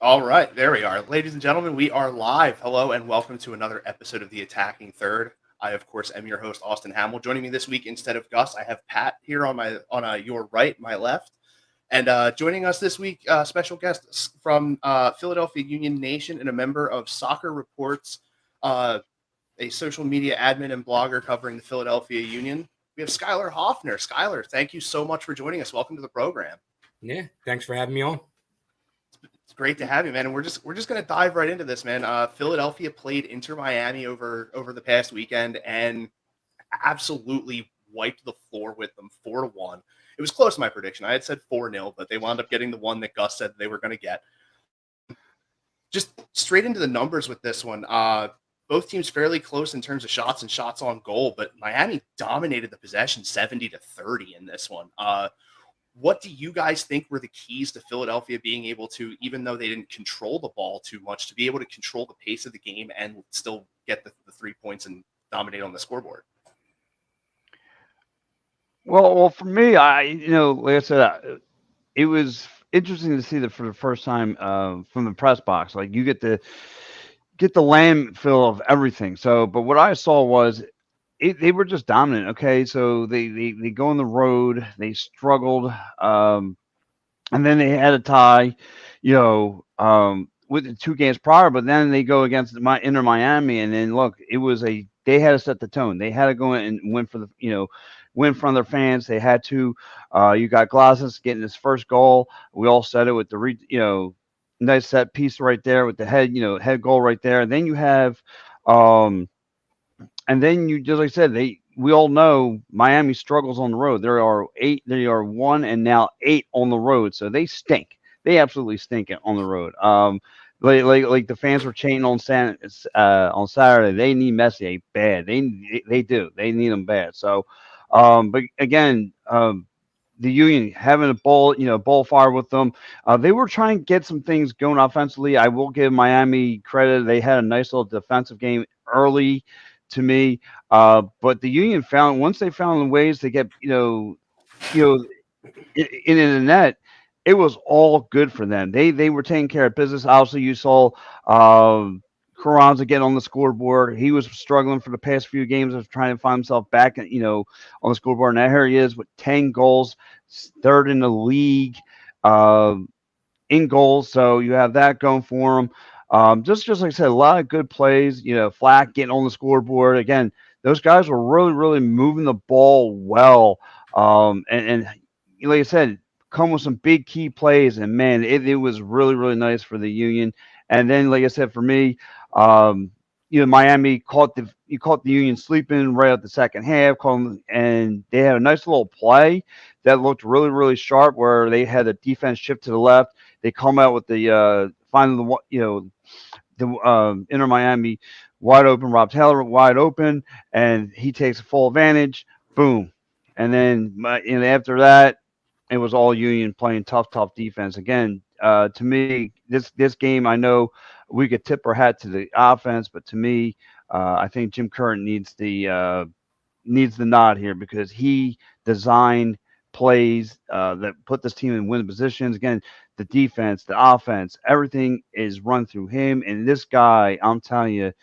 All right, there we are. Ladies and gentlemen, we are live. Hello and welcome to another episode of The Attacking Third. I, of course, am your host, Austin Hamill. Joining me this week instead of Gus, I have Pat here on your right, my left. And joining us this week, special guest from Philadelphia Union Nation and a member of Soccer Reports, a social media admin and blogger covering the Philadelphia Union. We have Skyler Hoffner. Skyler, thank you so much for joining us. Welcome to the program. Yeah, thanks for having me on. It's great to have you, man. And we're just gonna dive right into this, man. Philadelphia played Inter Miami over the past weekend and absolutely wiped the floor with them 4-1. It was close to my prediction. I had said 4-0, but they wound up getting the one that Gus said they were going to get. Just straight into the numbers with this one. Both teams fairly close in terms of shots and shots on goal, but Miami dominated the possession 70-30 in this one. What do you guys think were the keys to Philadelphia being able to, even though they didn't control the ball too much, to be able to control the pace of the game and still get the 3 points and dominate on the scoreboard? Well, for me, like I said, it was interesting to see that for the first time from the press box. Like you get the landfill of everything. So, but what I saw was they were just dominant. Okay, so they go on the road, they struggled, and then they had a tie, with the two games prior. But then they go against my Inter Miami, and then look, they had to set the tone. They had to go in and win for win in front of their fans. They had to. You got Glasses getting his first goal. We all said it with the nice set piece right there with the head goal right there. And then you have, and then you just like I said, we all know Miami struggles on the road. There are 1 and now 8 on the road, so they stink. They absolutely stink on the road. Like the fans were chanting on Saturday. They need Messi bad. They do. They need him bad. So, but again, the Union having a ball fire with them. They were trying to get some things going offensively. I will give Miami credit. They had a nice little defensive game early to me. But the Union once they found ways to get, in the net, it was all good for them. They were taking care of business. Obviously, you saw Carranza get on the scoreboard. He was struggling for the past few games of trying to find himself back, on the scoreboard. And here he is with 10 goals, third in the league in goals. So you have that going for him. Just like I said, a lot of good plays. Flack getting on the scoreboard again. Those guys were really, really moving the ball well. And like I said, come with some big key plays. And man, it was really, really nice for the Union. And then, like I said, for me, Miami caught the Union sleeping right at the second half, and they had a nice little play that looked really, really sharp where they had the defense shift to the left. They come out with the finally the Inter Miami wide open, Rob Taylor wide open, and he takes full advantage. Boom, and then after that, it was all Union playing tough defense again. To me, this game, I know we could tip our hat to the offense, but to me, I think Jim Curtin needs the nod here because he designed plays that put this team in win positions. Again, the defense, the offense, everything is run through him. And this guy, I'm telling you,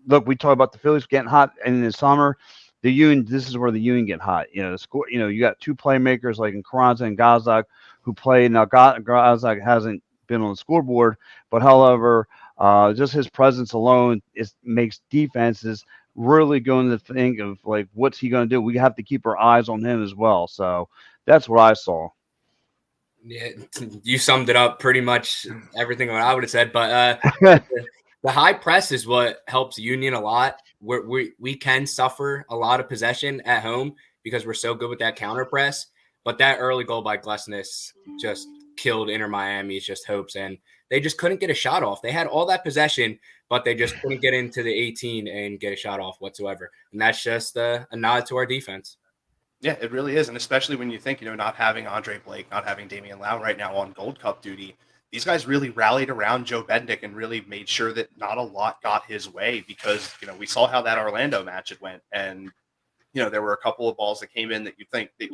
look, we talk about the Phillies getting hot in the summer. The Union, this is where the Union get hot. The score. You got two playmakers like in Carranza and Gazak who play. Now, Gazak hasn't been on the scoreboard, but however, just his presence alone makes defenses really going to think of like what's he going to do. We have to keep our eyes on him as well. So that's what I saw. Yeah, you summed it up pretty much everything what I would have said. But the high press is what helps Union a lot. We can suffer a lot of possession at home because we're so good with that counter press. But that early goal by Glesnes just killed Inter Miami's just hopes, and they just couldn't get a shot off. They had all that possession, but they just couldn't get into the 18 and get a shot off whatsoever. And that's just a nod to our defense. Yeah, it really is. And especially when you think, not having Andre Blake, not having Damian Lau right now on Gold Cup duty, these guys really rallied around Joe Bendick and really made sure that not a lot got his way because, we saw how that Orlando match it went. And, there were a couple of balls that came in that you think that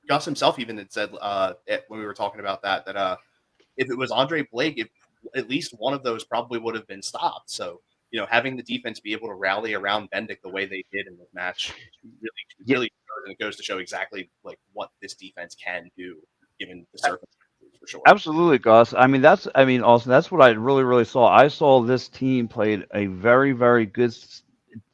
Gus himself even had said when we were talking about that if it was Andre Blake, at least one of those probably would have been stopped. So, having the defense be able to rally around Bendick the way they did in this match really showed, and it goes to show exactly like what this defense can do given the circumstances for sure. Absolutely, Gus. Also that's what I really, really saw. I saw this team played a very, very good,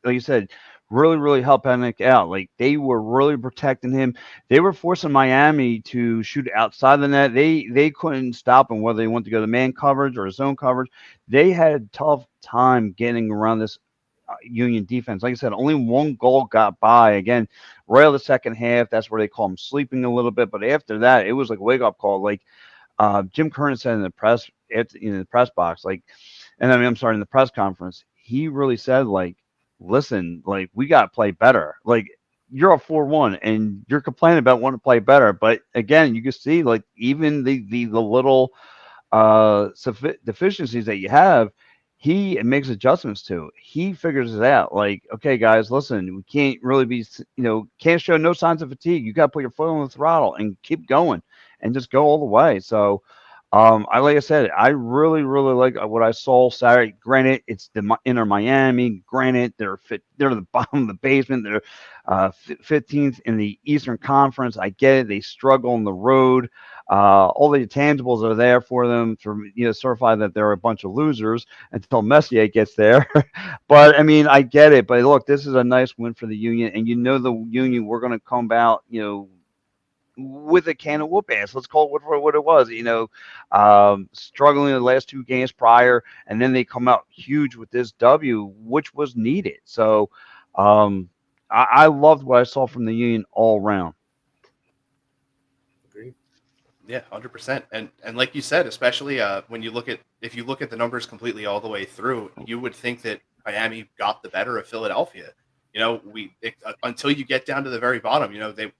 like you said, really, really help Hennick out. Like they were really protecting him. They were forcing Miami to shoot outside the net. They couldn't stop him whether they wanted to go to man coverage or zone coverage. They had a tough time getting around this Union defense. Like I said, only one goal got by. Again, right of the second half. That's where they call him sleeping a little bit. But after that, it was like a wake up call. Like Jim Kernan said in the press box, like, and I mean, I'm sorry, in the press conference, he really said, like, listen, like, we got to play better. Like, you're a 4-1 and you're complaining about wanting to play better. But again, you can see, like, even the little deficiencies that you have, he makes adjustments to. He figures it out. Like, okay, guys, listen, we can't really be, can't show no signs of fatigue. You got to put your foot on the throttle and keep going and just go all the way. So, like I said, I really, really like what I saw Saturday. Granted, it's the inner Miami. Granted, they're the bottom of the basement. They're 15th in the Eastern Conference. I get it. They struggle on the road. All the intangibles are there for them to certify that they're a bunch of losers until Messier gets there. But I mean, I get it. But look, this is a nice win for the Union, and the Union, we're going to come out, with a can of whoop ass. Let's call it what it was. Struggling the last two games prior, and then they come out huge with this W, which was needed. So I loved what I saw from the Union all around. Agreed. Yeah, 100%. And like you said, especially when if you look at the numbers completely all the way through, you would think that Miami got the better of Philadelphia. Until you get down to the very bottom, they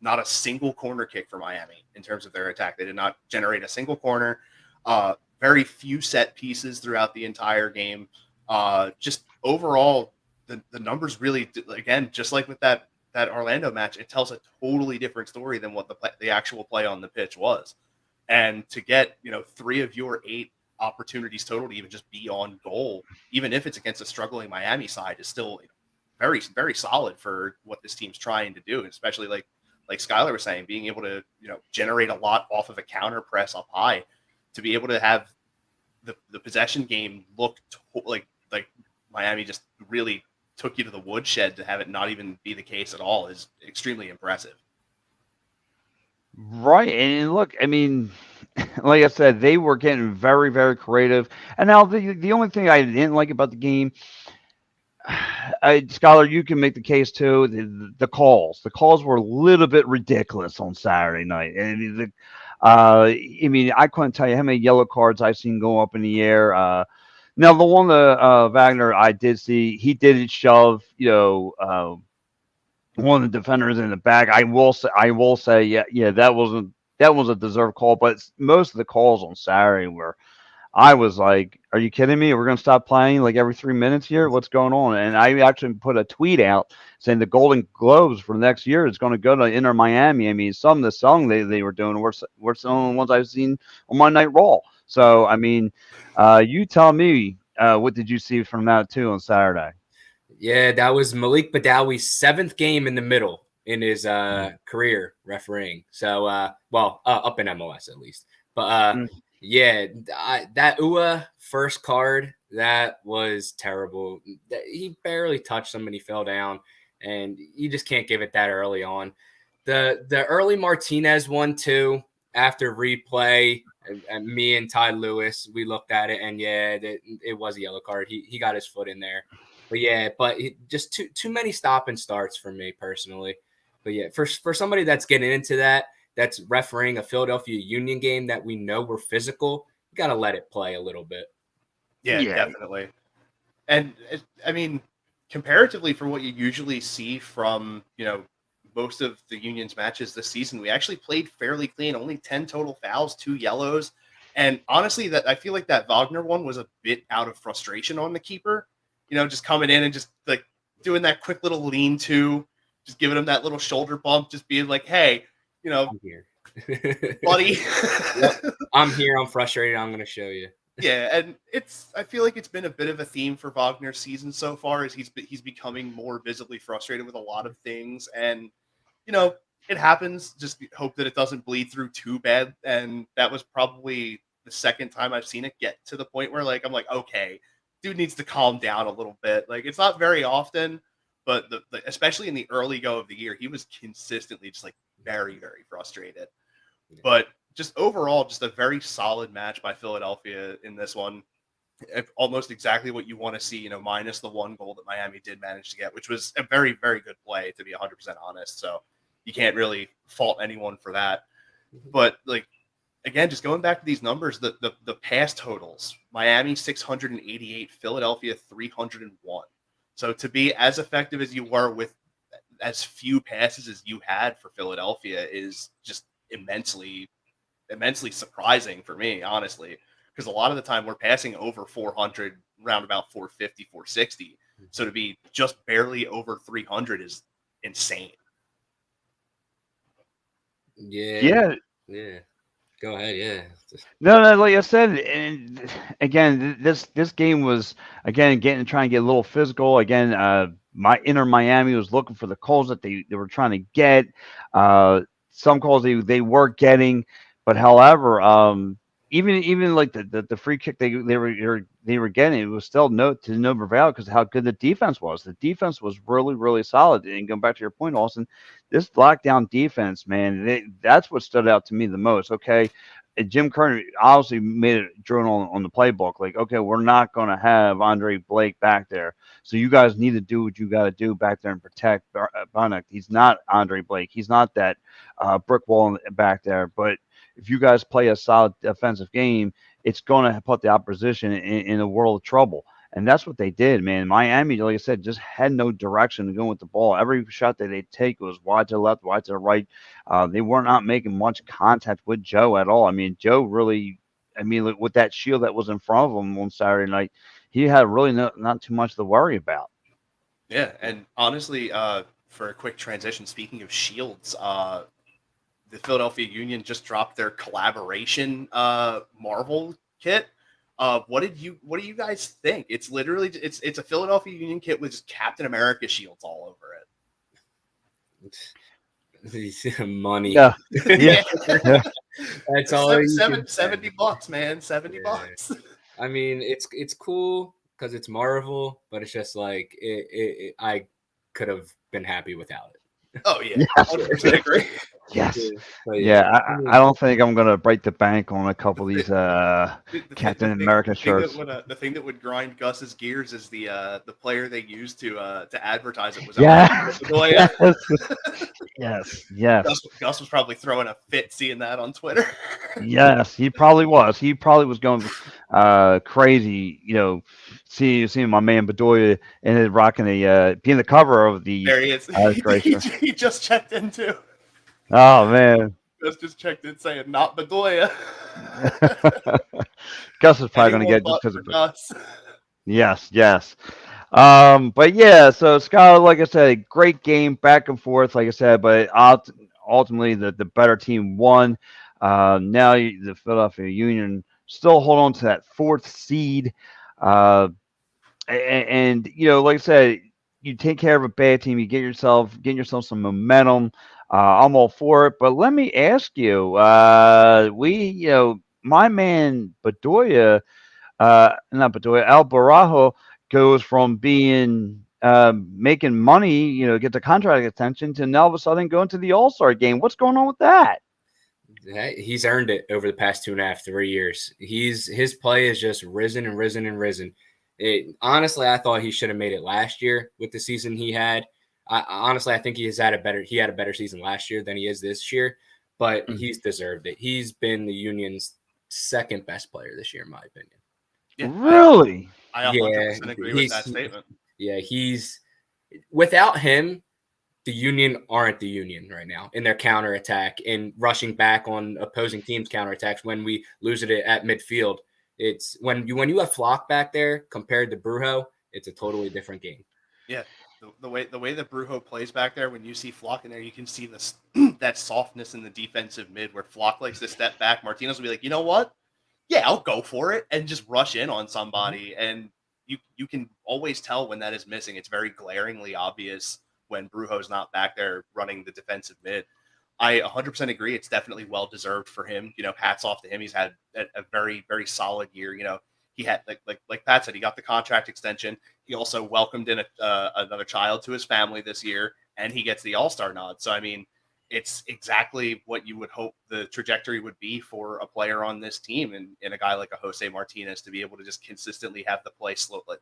not a single corner kick for Miami in terms of their attack. They did not generate a single corner. Very few set pieces throughout the entire game. Just overall, the numbers really, again, just like with that Orlando match, it tells a totally different story than what the actual play on the pitch was. And to get 3 of your 8 opportunities total to even just be on goal, even if it's against a struggling Miami side, is still very, very solid for what this team's trying to do, especially like Skyler was saying, being able to, generate a lot off of a counter press up high, to be able to have the possession game look like Miami just really took you to the woodshed, to have it not even be the case at all is extremely impressive. Right. And look, I mean, like I said, they were getting very, very creative. And now the only thing I didn't like about the game, Scholar, you can make the case too. The calls were a little bit ridiculous on Saturday night, and I couldn't tell you how many yellow cards I've seen go up in the air. Now the one Wagner I did see, he did shove one of the defenders in the back. I will say, yeah, that was a deserved call, but most of the calls on Saturday were. I was like, are you kidding me? We're going to stop playing like every 3 minutes here? What's going on? And I actually put a tweet out saying the Golden Globes for next year is going to go to Inter Miami. I mean, some of the song they were doing were some of the ones I've seen on Monday Night Raw. So, I mean, you tell me, what did you see from that too on Saturday? Yeah, that was Malik Badawi's 7th game in the middle in his career refereeing. So, up in MLS at least. But yeah, that Ua first card, that was terrible. He barely touched him and he fell down, and you just can't give it that early on. The early Martinez one too, after replay, and me and Ty Lewis, we looked at it, and yeah, it was a yellow card. He got his foot in there. But yeah, just too many stop and starts for me personally. But yeah, for somebody that's getting into that's refereeing a Philadelphia Union game that we know we're physical, you got to let it play a little bit. Yeah, definitely. And I mean, comparatively for what you usually see from, most of the Union's matches this season, we actually played fairly clean, only 10 total fouls, 2 yellows. And honestly, that I feel like that Wagner one was a bit out of frustration on the keeper, just coming in and just like doing that quick little lean to, just giving him that little shoulder bump, just being like, hey, buddy. Yep. I'm here. I'm frustrated. I'm going to show you. Yeah, and I feel like it's been a bit of a theme for Wagner's season so far, as he's becoming more visibly frustrated with a lot of things, and it happens. Just hope that it doesn't bleed through too bad. And that was probably the second time I've seen it get to the point where I'm like, okay, dude needs to calm down a little bit. Like, it's not very often, but especially in the early go of the year, he was consistently just like very, very frustrated. But just overall, just a very solid match by Philadelphia in this one. Almost exactly what you want to see, minus the one goal that Miami did manage to get, which was a very, very good play, to be 100% honest. So you can't really fault anyone for that. But again, just going back to these numbers, the pass totals: Miami 688, Philadelphia 301. So to be as effective as you were with as few passes as you had for Philadelphia is just immensely surprising for me, honestly, because a lot of the time we're passing over 400, round about 450, 460. So to be just barely over 300 is insane. Yeah. Go ahead. Yeah. No, like I said, and again, this game was trying to get a little physical. Again, my Miami was looking for the calls that they were trying to get. Some calls they were getting, but however, even like the free kick they were getting, it was still no value because how good the defense was. The defense was really, really solid. And going back to your point, Austin, this lockdown defense, man, that's what stood out to me the most. Okay. Jim Curtin obviously made it journal on the playbook. Like, okay, we're not going to have Andre Blake back there. So you guys need to do what you got to do back there and protect Bunnock. He's not Andre Blake. He's not that brick wall back there. But if you guys play a solid defensive game, it's going to put the opposition in a world of trouble. And that's what they did, man. Miami, like I said, just had no direction to go with the ball. Every shot that they take was wide to the left, wide to the right. They were not making much contact with Joe at all. I mean, Joe really, with that shield that was in front of him on Saturday night, he had really not too much to worry about. Yeah, and honestly, for a quick transition, speaking of shields, the Philadelphia Union just dropped their collaboration Marvel kit. What do you guys think? It's literally it's a Philadelphia Union kit with just Captain America shields all over it. Money. Yeah. That's all. $70, man. $70. I mean, it's cool because it's Marvel, but it's just like I could have been happy without it. Oh yeah, 100% agree. Yes. I don't think I'm gonna break the bank on a couple of these Captain America shirts. The thing that would grind Gus's gears is the player they used to advertise it was Yes. Gus was probably throwing a fit seeing that on Twitter. Yes, he probably was. He probably was going crazy, seeing my man Bedoya and rocking being the cover of the. There he is. He just checked in too. Oh man, Gus just checked in saying not Bedoya. Gus is probably going to get just because of Gus. Yes. But yeah, so Skyler, like I said, a great game back and forth, like I said, but ultimately the better team won. Now the Philadelphia Union still hold on to that fourth seed. And like I said, you take care of a bad team, you get yourself some momentum. I'm all for it. But let me ask you, my man Bedoya, not Bedoya, Al Barajo goes from being making money, get the contract extension, to now all of a sudden going to the All-Star game. What's going on with that? He's earned it over the past 2.5, 3 years. His play has just risen and risen and risen. Honestly, I thought he should have made it last year with the season he had. I think he had a better season last year than he is this year, but he's deserved it. He's been the Union's second best player this year, in my opinion. Yeah, really? I 100% agree with that statement. Yeah, without him, the Union aren't the Union right now in their counterattack and rushing back on opposing teams' counterattacks when we lose it at midfield. It's when you have Flock back there compared to Brujo, it's a totally different game. Yeah. The way that Brujo plays back there, when you see Flock in there, you can see that softness in the defensive mid where Flock likes to step back. Martinez will be like, you know what? Yeah, I'll go for it and just rush in on somebody. And you can always tell when that is missing. It's very glaringly obvious when Brujo's not back there running the defensive mid. I 100% agree. It's definitely well deserved for him. Hats off to him. He's had a very, very solid year. He had like Pat said, he got the contract extension. He also welcomed in another child to his family this year, and he gets the All-Star nod. So I mean, it's exactly what you would hope the trajectory would be for a player on this team, and a guy like a Jose Martinez to be able to just consistently have the play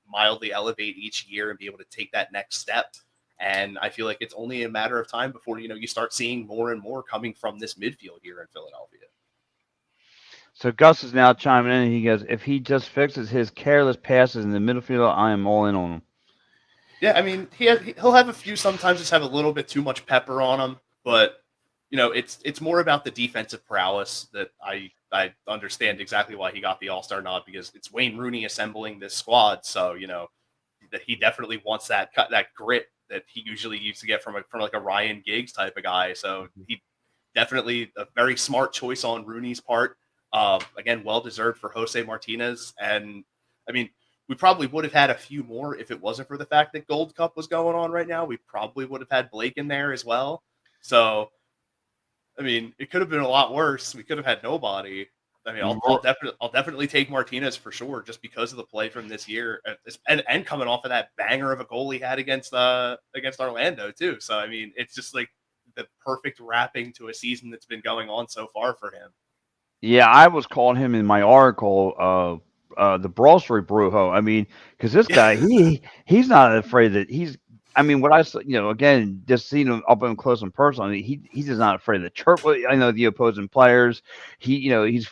mildly elevate each year and be able to take that next step. And I feel like it's only a matter of time before, you start seeing more and more coming from this midfield here in Philadelphia. So Gus is now chiming in. He goes, if he just fixes his careless passes in the midfield, I am all in on him. Yeah, I mean, he'll have a few sometimes just have a little bit too much pepper on him, but it's more about the defensive prowess that I understand exactly why he got the All-Star nod, because it's Wayne Rooney assembling this squad, so that he definitely wants that grit that he usually used to get from like a Ryan Giggs type of guy. So he definitely a very smart choice on Rooney's part. Again, well deserved for Jose Martinez, and I mean, we probably would have had a few more if it wasn't for the fact that Gold Cup was going on right now. We probably would have had Blake in there as well. So, I mean, it could have been a lot worse. We could have had nobody. I mean, I'll definitely take Martinez for sure, just because of the play from this year, and coming off of that banger of a goal he had against Orlando too. So, I mean, it's just like the perfect wrapping to a season that's been going on so far for him. Yeah, I was calling him in my article the Brostery Brujo. I mean, because this guy, he's not afraid that he's. I mean, what I again, just seeing him up and close and personal. I mean, he's just not afraid of the chirp. I know the opposing players. He's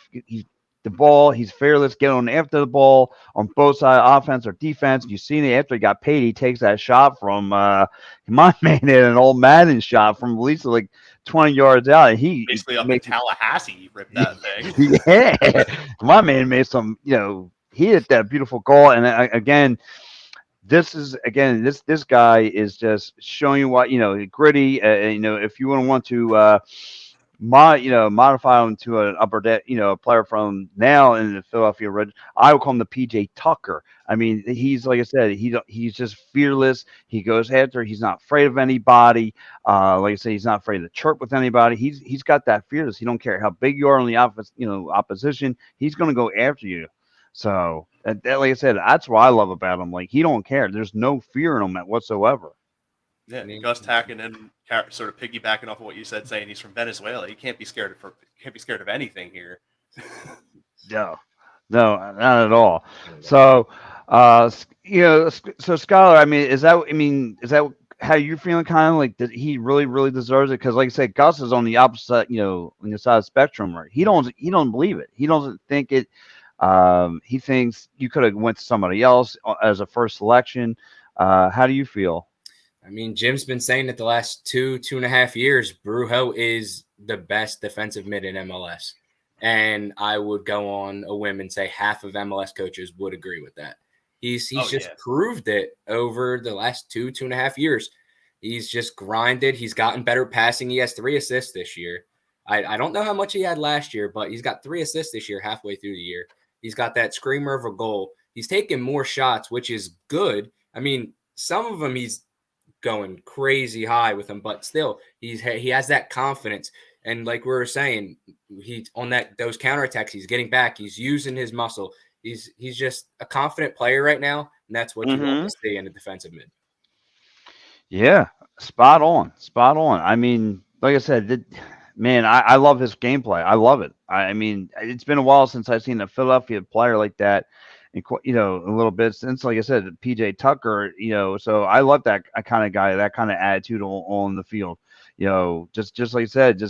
the ball. He's fearless. Get on after the ball on both sides, offense or defense. You've seen it after he got paid. He takes that shot from my man had an old Madden shot from at least like 20 yards out. And he basically up in Tallahassee, he ripped that thing. Yeah, my man made some. He hit that beautiful goal. And again, this guy is just showing you what gritty. If you want to modify him to an upper deck, player from now in the Philadelphia Red, I would call him the PJ Tucker. I mean, he's like I said, he's just fearless. He goes after. He's not afraid of anybody. Like I said, he's not afraid to chirp with anybody. He's got that fearless. He don't care how big you are in the opposition. He's going to go after you. So, like I said, that's what I love about him. Like, he don't care. There's no fear in him whatsoever. Yeah, Gus tacking and sort of piggybacking off of what you said, saying he's from Venezuela. He can't be scared of anything here. No, not at all. So, so Skyler, I mean, is that how you're feeling? Kind of like that he really, really deserves it? Because, like I said, Gus is on the opposite, on the side of the spectrum. Right? He don't believe it. He doesn't think it. He thinks you could have went to somebody else as a first selection. How do you feel? I mean, Jim's been saying that the last 2.5 years, Brujo is the best defensive mid in MLS. And I would go on a whim and say half of MLS coaches would agree with that. He's proved it over the last 2.5 years. He's just grinded. He's gotten better passing. He has 3 assists this year. I don't know how much he had last year, but he's got 3 assists this year, halfway through the year. He's got that screamer of a goal. He's taking more shots, which is good. I mean, some of them he's going crazy high with him, but still he has that confidence. And like we were saying, he's on those counterattacks, he's getting back, he's using his muscle. He's just a confident player right now, and that's what you want to see in a defensive mid. Yeah, spot on. I mean, like I said, man, I love his gameplay. I love it. I mean, it's been a while since I've seen a Philadelphia player like that. And, a little bit since, like I said, PJ Tucker, so I love that kind of guy, that kind of attitude on the field, just like I said,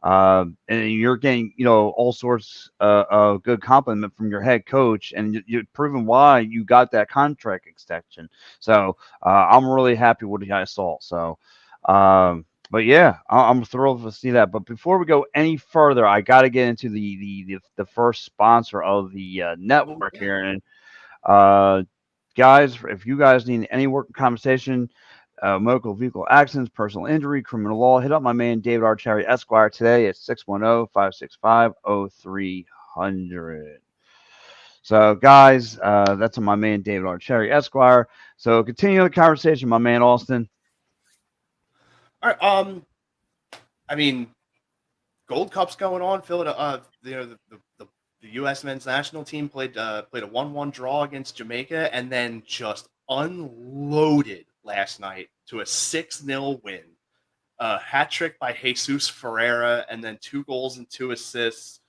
and you're getting, all sorts of good compliment from your head coach, and you're proving why you got that contract extension. So I'm really happy with what I saw. So, but yeah, I'm thrilled to see that. But before we go any further, I got to get into the first sponsor of the network here. And guys, if you guys need any working conversation, motor vehicle accidents, personal injury, criminal law. Hit up my man David Archeri Esquire today at 610-565-0300. So, guys, that's on my man David Archeri Esquire. So, continue the conversation, my man Austin. All right. I mean, Gold Cup's going on. The U.S. men's national team played a 1-1 draw against Jamaica, and then just unloaded last night to a 6-0 win. A hat trick by Jesus Ferreira, and then 2 goals and 2 assists.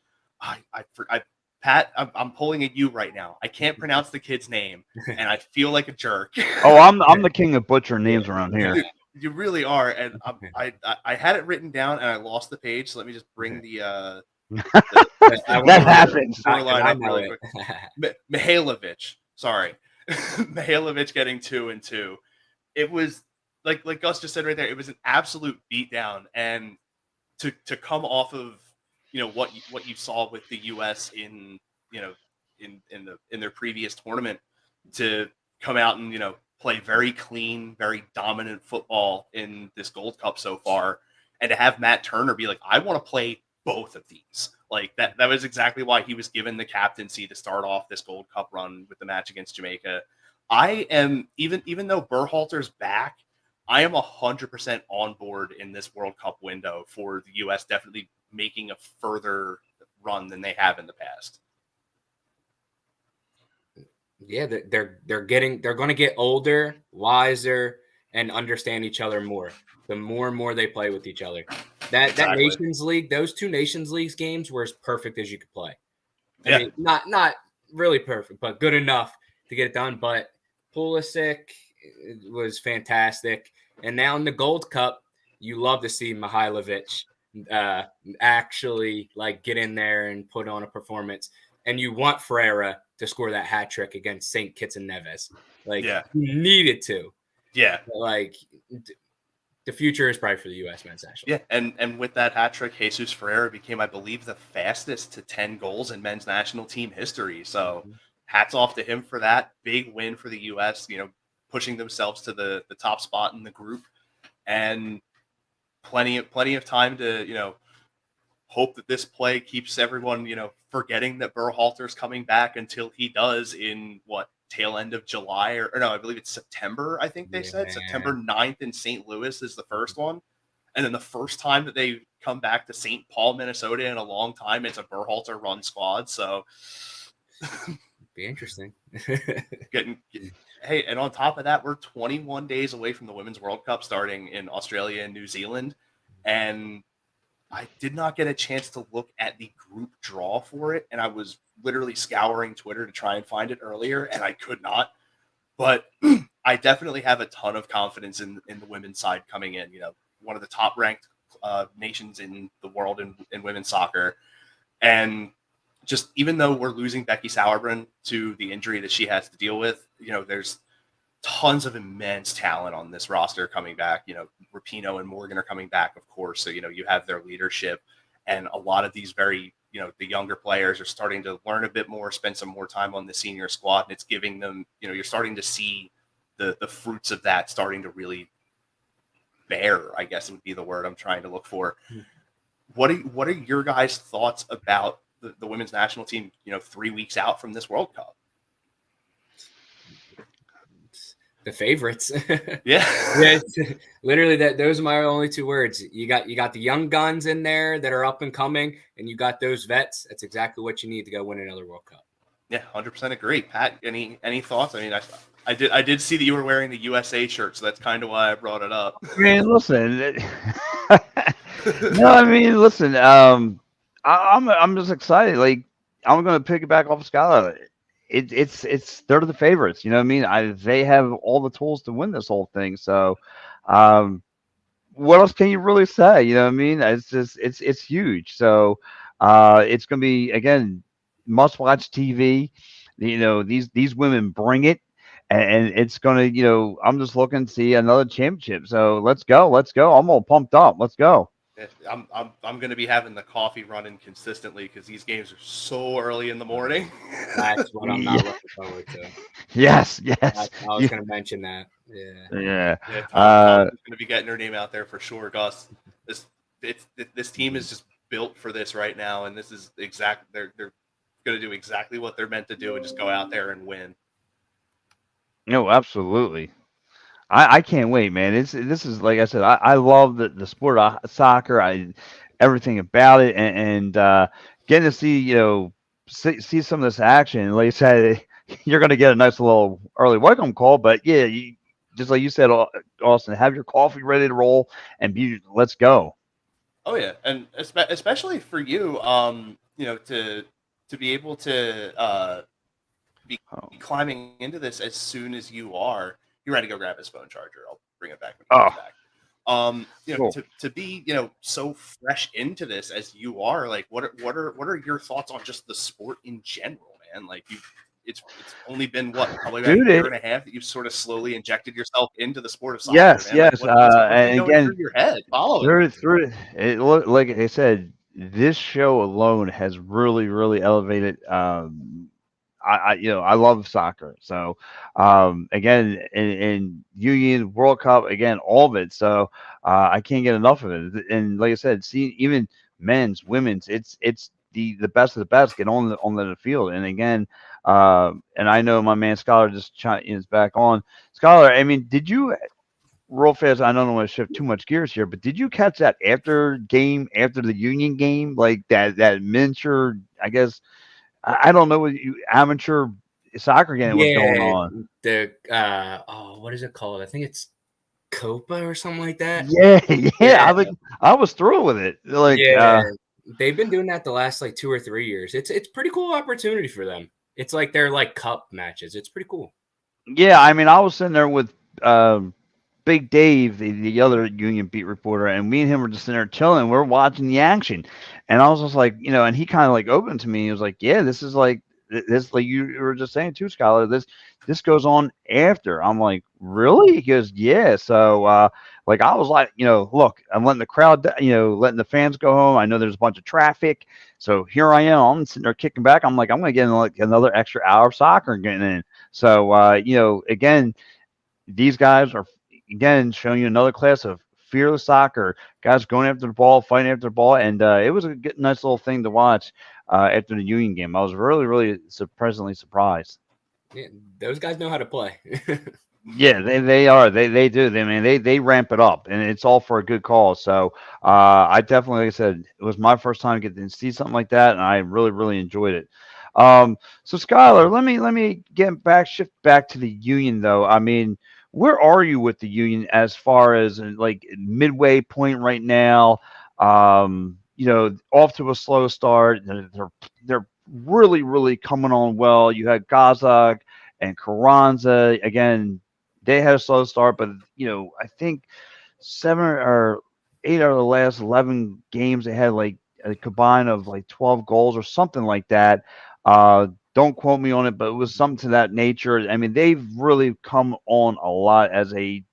Pat, I'm pulling at you right now. I can't pronounce the kid's name, and I feel like a jerk. Oh, I'm the king of butcher names around here. Dude, you really are, and I had it written down, and I lost the page. So let me just bring the that happens. Line up really quick. Mihailovic, sorry, Mihailovic getting 2 and 2. It was like Gus just said right there. It was an absolute beatdown, and to come off of what you saw with the U.S. in their previous tournament, to come out and play very clean, very dominant football in this Gold Cup so far, and to have Matt Turner be like, I want to play both of these. Like that was exactly why he was given the captaincy to start off this Gold Cup run with the match against Jamaica. I am, even though Berhalter's back, I am 100% on board in this World Cup window for the U.S. definitely making a further run than they have in the past. Yeah, they're going to get older, wiser, and understand each other more. The more and more they play with each other. That Nations League, those 2 Nations Leagues games were as perfect as you could play. I mean, not really perfect, but good enough to get it done. But Pulisic was fantastic. And now in the Gold Cup, you love to see Mihailovic actually get in there and put on a performance. And you want Ferreira to score that hat trick against St. Kitts and Nevis. You needed to. Yeah. The future is bright for the U.S. men's national. Yeah, and with that hat trick, Jesus Ferreira became, I believe, the fastest to 10 goals in men's national team history. So hats off to him for that. Big win for the U.S., pushing themselves to the top spot in the group. And plenty of time to, hope that this play keeps everyone, forgetting that Berhalter's coming back until he does in tail end of July or no, I believe it's September. I think they said September 9th in St. Louis is the first one. And then the first time that they come back to St. Paul, Minnesota in a long time, it's a Berhalter run squad. So be interesting. Hey, and on top of that, we're 21 days away from the Women's World Cup starting in Australia and New Zealand. And I did not get a chance to look at the group draw for it, and I was literally scouring Twitter to try and find it earlier, and I could not. But I definitely have a ton of confidence in the women's side coming in. One of the top-ranked nations in the world in women's soccer. And just even though we're losing Becky Sauerbrunn to the injury that she has to deal with, there's tons of immense talent on this roster coming back. Rapinoe and Morgan are coming back, of course. So, you have their leadership, and a lot of these very, the younger players are starting to learn a bit more, spend some more time on the senior squad. And it's giving them, you're starting to see the fruits of that starting to really bear, I guess would be the word I'm trying to look for. What are your guys' thoughts about the women's national team, 3 weeks out from this World Cup? The favorites. Yeah. Literally those are my only 2 words. You got the young guns in there that are up and coming, and you got those vets. That's exactly what you need to go win another World Cup. Yeah, 100% agree. Pat, any thoughts? I mean, I did see that you were wearing the USA shirt, so that's kind of why I brought it up. Man, listen. No, I mean, listen. I'm just excited. I'm going to piggyback off of Skyler. They're the favorites. You know what I mean? They have all the tools to win this whole thing. So, what else can you really say? You know what I mean? It's huge. So, it's going to be, again, must watch TV. These women bring it, and it's going to, I'm just looking to see another championship. So let's go. I'm all pumped up. Let's go. I'm going to be having the coffee running consistently because these games are so early in the morning. That's what I'm not looking forward to. Yes. I was going to mention that. Yeah. Yeah, Uh, Thompson's going to be getting her name out there for sure, Gus. This team is just built for this right now, and this is they're going to do exactly what they're meant to do and just go out there and win. no, absolutely. I can't wait, man. This is like I said. I love the sport of soccer. Everything about it, and getting to see see some of this action. Like you said, you're going to get a nice little early welcome call. But yeah, just like you said, Austin, have your coffee ready to roll and let's go. Oh yeah, and especially for you, to be able to be Oh, climbing into this as soon as you are. You ready to go grab his phone charger? I'll bring it back when he oh, comes back. cool. To be so fresh into this as you are, like what are your thoughts on just the sport in general, man? Like it's only been probably about Dude, a year and a half that you've sort of slowly injected yourself into the sport of soccer, yes, man. Like yes. what's been And going again, through your head following it? through it look like I said, this show alone has really elevated. I love soccer. So again, in Union World Cup, again, all of it. So I can't get enough of it. And like I said, see even men's, women's, it's the best of the best get on the field. And again, and I know my man Skyler is back on. Skyler, I mean, did you real fast? I don't want to shift too much gears here, but did you catch that after the Union game, like that miniature? I guess I don't know what amateur soccer game was going Yeah, on. the what is it called? I think it's Copa or something like that. Yeah, yeah. Yeah, I was thrilled with it. Like, yeah. They've been doing that the last like 2 or 3 years. It's pretty cool opportunity for them. It's like they're like cup matches. It's pretty cool. yeah. I mean, I was sitting there with Big Dave, the other Union beat reporter, and me and him were just sitting there chilling. We're watching the action, and I was just like, and he kind of like opened to me. He was like, "Yeah, this is like this, like you were just saying too, Skylar. This goes on after." I'm like, "Really?" He goes, "Yeah." So, like, I was like, look, I'm letting the crowd, letting the fans go home. I know there's a bunch of traffic, so here I am. I'm sitting there kicking back. I'm like, I'm gonna get like another extra hour of soccer getting in. So, again, these guys are again showing you another class of fearless soccer. Guys going after the ball, fighting after the ball, and it was a nice little thing to watch after the Union game. I was really pleasantly surprised. Yeah, those guys know how to play. Yeah, they are. They do. They ramp it up, and it's all for a good cause. So I definitely, like I said, it was my first time getting to see something like that, and I really enjoyed it. So Skylar, let me shift back to the Union though. I mean, where are you with the Union as far as like midway point right now? Off to a slow start. They're really coming on well. You had Gazag and Carranza again. They had a slow start, but I think 7 or 8 out of the last 11 games they had like a combine of like 12 goals or something like that. Don't quote me on it, but it was something to that nature. I mean, they've really come on a lot as a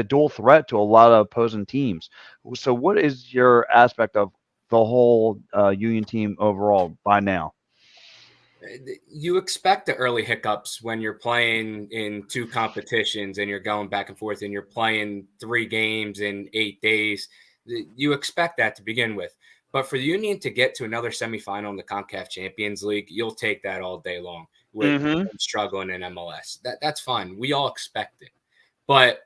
dual threat to a lot of opposing teams. So, what is your aspect of the whole Union team overall by now? You expect the early hiccups when you're playing in two competitions and you're going back and forth and you're playing 3 games in 8 days. You expect that to begin with. But for the Union to get to another semifinal in the CONCACAF Champions League, you'll take that all day long with Mm-hmm. them struggling in MLS. That's fine. We all expect it. But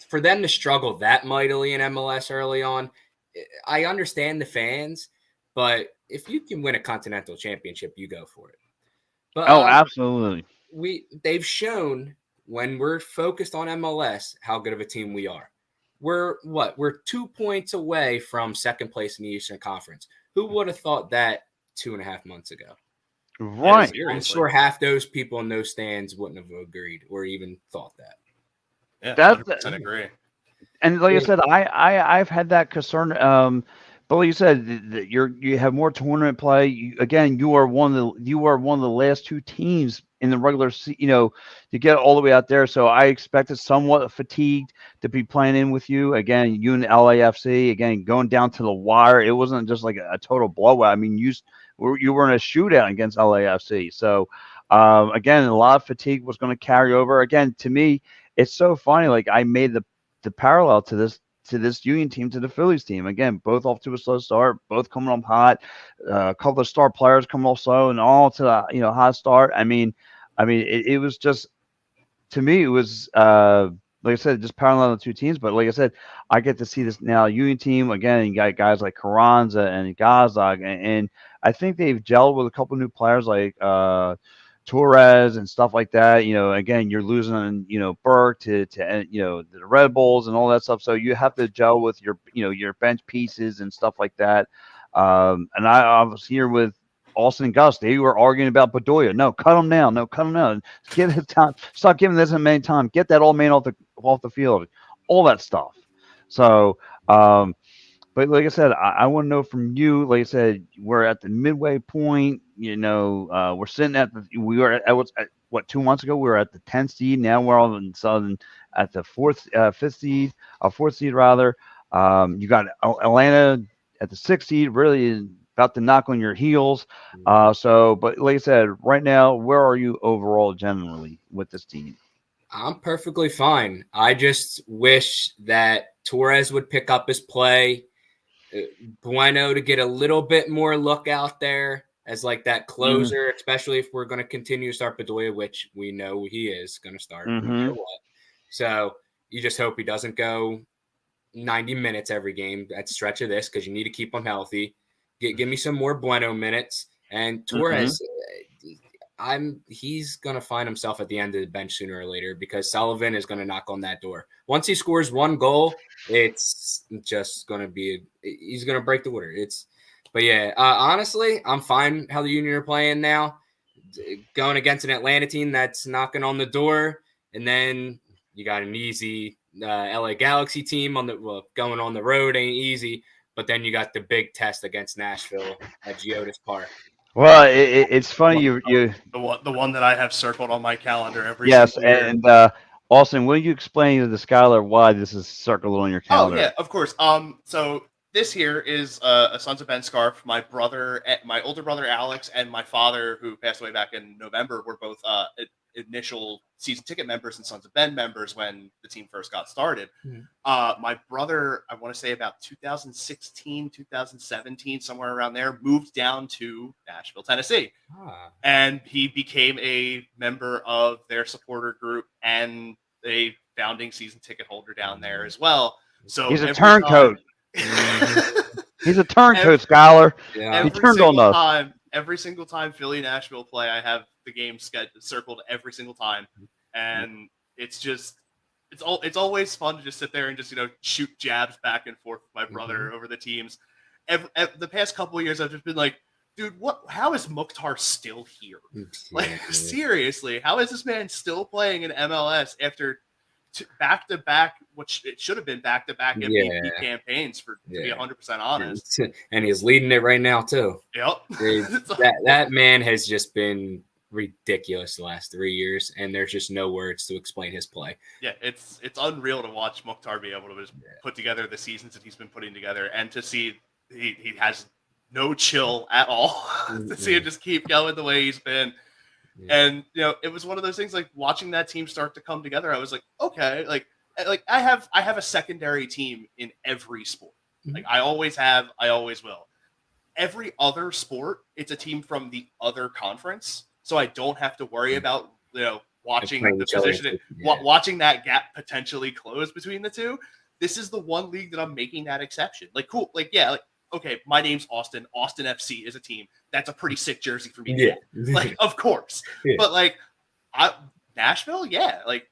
for them to struggle that mightily in MLS early on, I understand the fans, but if you can win a continental championship, you go for it. But Oh, absolutely. they've shown when we're focused on MLS how good of a team we are. We're 2 points away from second place in the Eastern Conference. Who would have thought that 2.5 months ago? Right. I'm sure half those people in those stands wouldn't have agreed or even thought that. Yeah, That's 100% agree. And like I said, I've had that concern. But like you said, you have more tournament play. You are one of the last 2 teams in the regular, to get all the way out there. So I expected somewhat fatigued to be playing in with you again. You and LAFC again going down to the wire. It wasn't just like a total blowout. I mean, you were in a shootout against LAFC. So again, a lot of fatigue was going to carry over. Again, to me, it's so funny. Like I made the parallel to this Union team to the Phillies team. Again, both off to a slow start, both coming up hot. A couple of star players coming off slow, and all to the hot start. It was just, to me, it was like I said, just parallel the two teams. But like I said, I get to see this now Union team again. You got guys like Carranza and Gazdag, and I think they've gelled with a couple new players like Torres and stuff like that. Again, you're losing Burke to the Red Bulls and all that stuff. So you have to gel with your bench pieces and stuff like that. And I was here with Austin and Gus. They were arguing about Bedoya. No, cut him now. No, cut him now. Give him time. Stop giving this many time. Get that old man off the field. All that stuff. So, but like I said, I want to know from you. Like I said, we're at the midway point. We're sitting we were at what 2 months ago we were at the 10th seed. Now we're all of a sudden at the fourth seed rather. You got Atlanta at the 6th seed, really about to knock on your heels. But like I said, right now, where are you overall generally with this team? I'm perfectly fine. I just wish that Torres would pick up his play. Bueno to get a little bit more look out there as like that closer, especially if we're going to continue to start Bedoya, which we know he is going to start no matter what. So you just hope he doesn't go 90 minutes every game at the stretch of this, because you need to keep him healthy. Give me some more Bueno minutes. And Torres, he's going to find himself at the end of the bench sooner or later, because Sullivan is going to knock on that door. Once he scores one goal, it's just going to be he's going to break the water. But yeah, honestly, I'm fine how the Union are playing now. Going against an Atlanta team that's knocking on the door, and then you got an easy LA Galaxy team going on the road ain't easy. But then you got the big test against Nashville at Geodis Park. Well, it's funny you the one that I have circled on my calendar every yes, single year. And Austin, will you explain to the Skyler why this is circled on your calendar? Oh yeah, of course. So this here is a Sons of Ben scarf. My older brother Alex, and my father, who passed away back in November, were both initial season ticket members and Sons of Ben members when the team first got started. My brother, I want to say about 2016, 2017, somewhere around there, moved down to Nashville, Tennessee. And he became a member of their supporter group and a founding season ticket holder down there as well. So he's a turncoat. He's a turncoat, Skyler. Yeah. He turned on us. Every single time Philly Nashville play, I have the game circled every single time, and it's always fun to just sit there and just shoot jabs back and forth with my brother over the teams. The past couple of years, I've just been like, dude, how is Mukhtar still here? Like, seriously, how is this man still playing in MLS after back-to-back, which it should have been back-to-back MVP campaigns, to be 100% honest. And he's leading it right now, too. Yep. that man has just been ridiculous the last 3 years, and there's just no words to explain his play. Yeah, it's unreal to watch Mukhtar be able to just put together the seasons that he's been putting together, and to see he has no chill at all. To see him just keep going the way he's been. And it was one of those things, like watching that team start to come together. I was like, okay, like I have a secondary team in every sport. Like I always have, I always will. Every other sport, it's a team from the other conference, so I don't have to worry about watching the position, watching that gap potentially close between the two. This is the one league that I'm making that exception. Like, cool, okay, my name's Austin. Austin FC is a team. That's a pretty sick jersey for me. Yeah. Like, of course. Yeah. But Nashville, yeah. Like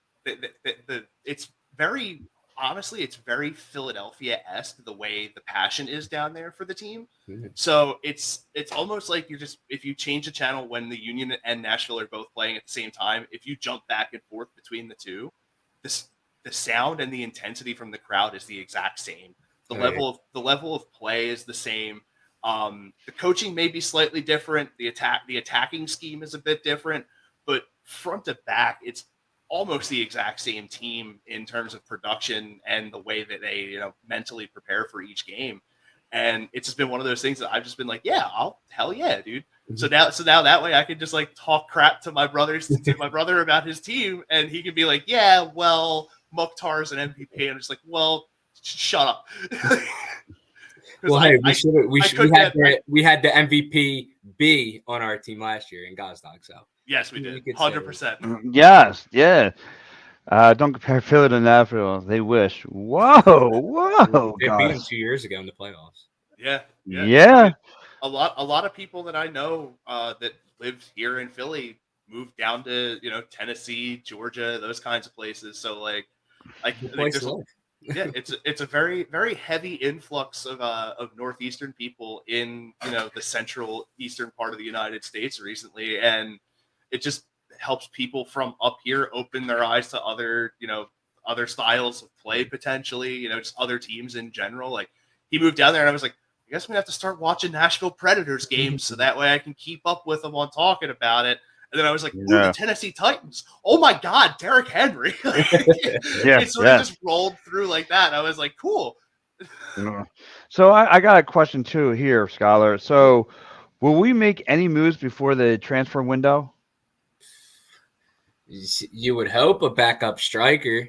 it's very, honestly, it's very Philadelphia-esque the way the passion is down there for the team. Mm-hmm. So it's almost like if you change the channel when the Union and Nashville are both playing at the same time, if you jump back and forth between the two, the sound and the intensity from the crowd is the exact same. The level of play is the same. The coaching may be slightly different. The attacking scheme is a bit different, but front to back, it's almost the exact same team in terms of production and the way that they mentally prepare for each game. And it's just been one of those things that I've just been like, hell yeah, dude. So now that way I can just like talk crap to my brother about his team, and he can be like, yeah, well, Mukhtar's an MVP, and I'm just like, well, shut up. Well, hey, we had the MVP B on our team last year in Gosdog, so yes, we did 100%. Yes, yeah. Don't compare Philly to Nashville. They wish. Whoa, They beat them guys. 2 years ago in the playoffs. Yeah. I mean, a lot of people that I know that lived here in Philly moved down to Tennessee, Georgia, those kinds of places. So like it's a very very heavy influx of northeastern people in the central eastern part of the United States recently, and it just helps people from up here open their eyes to other styles of play potentially, just other teams in general. Like he moved down there, and I was like, I guess I'm gonna have to start watching Nashville Predators games so that way I can keep up with them on talking about it. And then I was like, ooh, the Tennessee Titans. Oh my God, Derrick Henry. It sort of just rolled through like that. I was like, cool. So I got a question too here, Skyler. So will we make any moves before the transfer window? You would hope a backup striker,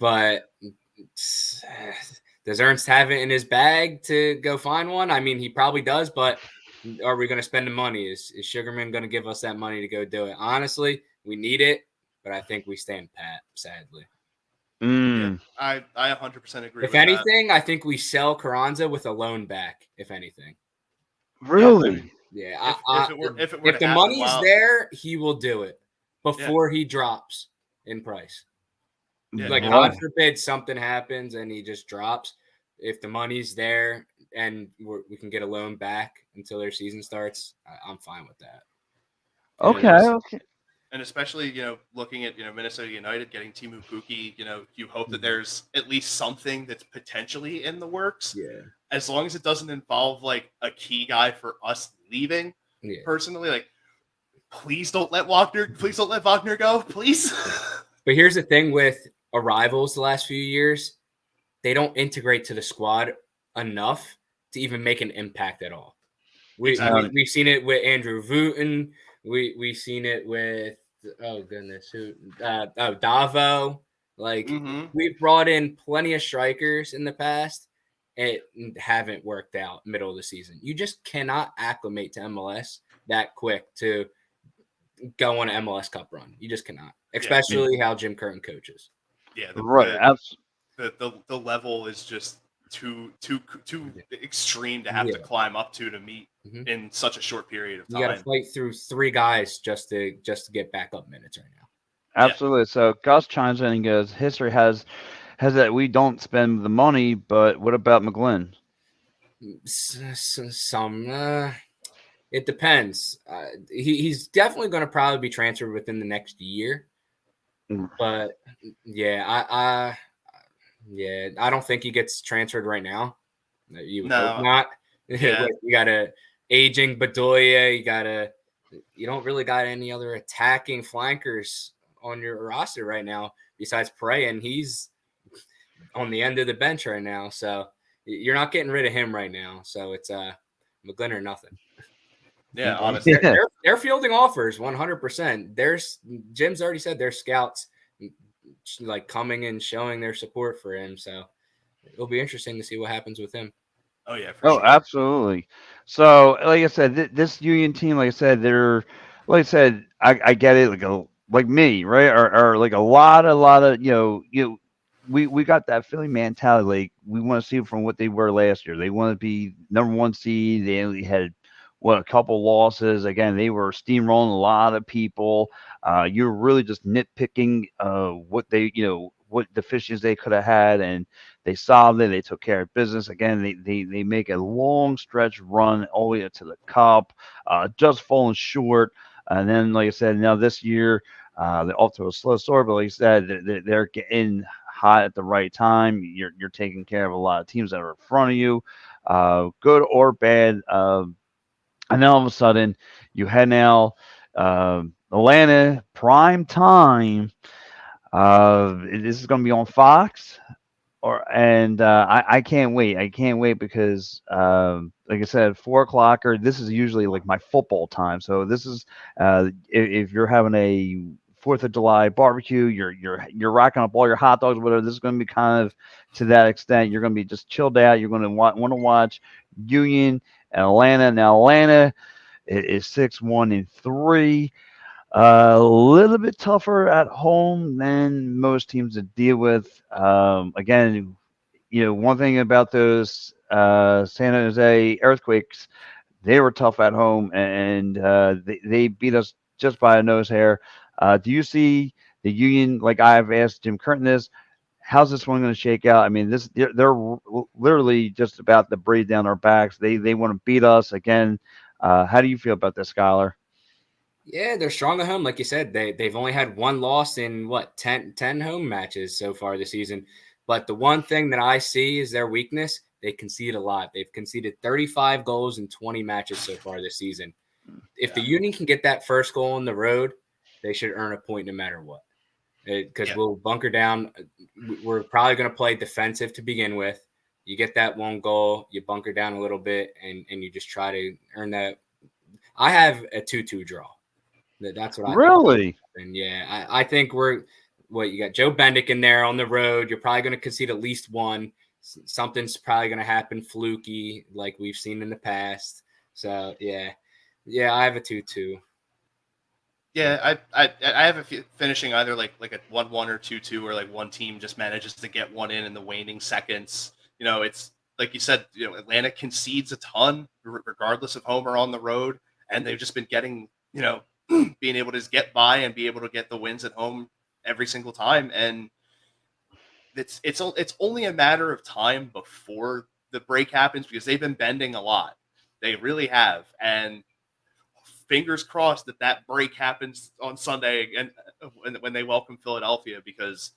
but does Ernst have it in his bag to go find one? I mean, he probably does, but are we going to spend the money? Is Sugarman going to give us that money to go do it? Honestly, we need it, but I think we stand pat, sadly. Yeah, I 100% agree. If anything, I think we sell Carranza with a loan back, if anything. Really? Yeah. If the money's there, he will do it before he drops in price. Yeah. Like, God forbid something happens and he just drops. If the money's there and we can get a loan back until their season starts, I'm fine with that. Okay. And especially, looking at, Minnesota United getting Timu Pukki, you hope that there's at least something that's potentially in the works. Yeah. As long as it doesn't involve like a key guy for us leaving personally, like, please don't let Wagner go, please. But here's the thing with arrivals the last few years, they don't integrate to the squad enough to even make an impact at all. We've seen it with Andrew Wooten. We've seen it with Davo. Like we've brought in plenty of strikers in the past. It haven't worked out middle of the season. You just cannot acclimate to MLS that quick to go on an MLS Cup run. You just cannot, especially how Jim Curtin coaches. Yeah, the level is just too extreme to have to climb up to meet in such a short period of time. You got to fight through 3 guys just to get backup minutes right now. Absolutely. Yeah. So Gus chimes in and goes, history has that we don't spend the money, but what about McGlynn? It depends. He's definitely going to probably be transferred within the next year. But I don't think he gets transferred right now. You would hope not. Yeah. You got a aging Bedoya. You don't really got any other attacking flankers on your roster right now besides Prey, and he's on the end of the bench right now. So you're not getting rid of him right now. So it's McGlynn or nothing. Yeah, honestly, they're fielding offers 100%. Jim's already said there's scouts like coming and showing their support for him. So it'll be interesting to see what happens with him. Oh yeah, for sure. Absolutely. So like I said, this Union team, like I said, I get it. Like me, right? Or like a lot of we got that Philly mentality. Like we want to see from what they were last year. They want to be number 1 seed. They only had a couple losses. Again, they were steamrolling a lot of people. You're really just nitpicking what what deficiencies they could have had, and they solved it. They took care of business. Again, they make a long stretch run all the way up to the cup, just falling short. And then, like I said, now this year, they're off to a slow start, but like I said, they're getting hot at the right time. You're taking care of a lot of teams that are in front of you, good or bad. And then all of a sudden, you head now Atlanta prime time. This is going to be on Fox. I can't wait. I can't wait because, like I said, 4 o'clocker. This is usually like my football time. So this is if you're having a Fourth of July barbecue, you're racking up all your hot dogs, whatever. This is going to be kind of to that extent. You're going to be just chilled out. You're going to want to watch Union and Atlanta. Now Atlanta is 6-1-3. A little bit tougher at home than most teams to deal with. Again, one thing about those San Jose Earthquakes, they were tough at home, and they beat us just by a nose hair. Do you see the Union, like I've asked Jim Curtin this, how's this one going to shake out? I mean, they're literally just about to breathe down our backs. They want to beat us again. How do you feel about this, Skyler? Yeah, they're strong at home. Like you said, they've only had one loss in 10 home matches so far this season. But the one thing that I see is their weakness. They concede a lot. They've conceded 35 goals in 20 matches so far this season. If the Union can get that first goal on the road, they should earn a point no matter what. Because we'll bunker down. We're probably going to play defensive to begin with. You get that one goal, you bunker down a little bit, and you just try to earn that. I have a 2-2 draw. That's what I really. And yeah, I think you got Joe Bendick in there on the road. You're probably going to concede at least one. Something's probably going to happen fluky, like we've seen in the past. So yeah, I have a 2-2. Yeah, I have a finishing either like a 1-1 or 2-2, or like one team just manages to get one in the waning seconds. It's like you said. Atlanta concedes a ton, regardless of home or on the road, and they've just been getting being able to just get by and be able to get the wins at home every single time. And it's only a matter of time before the break happens, because they've been bending a lot. They really have. And fingers crossed that break happens on Sunday again when they welcome Philadelphia, because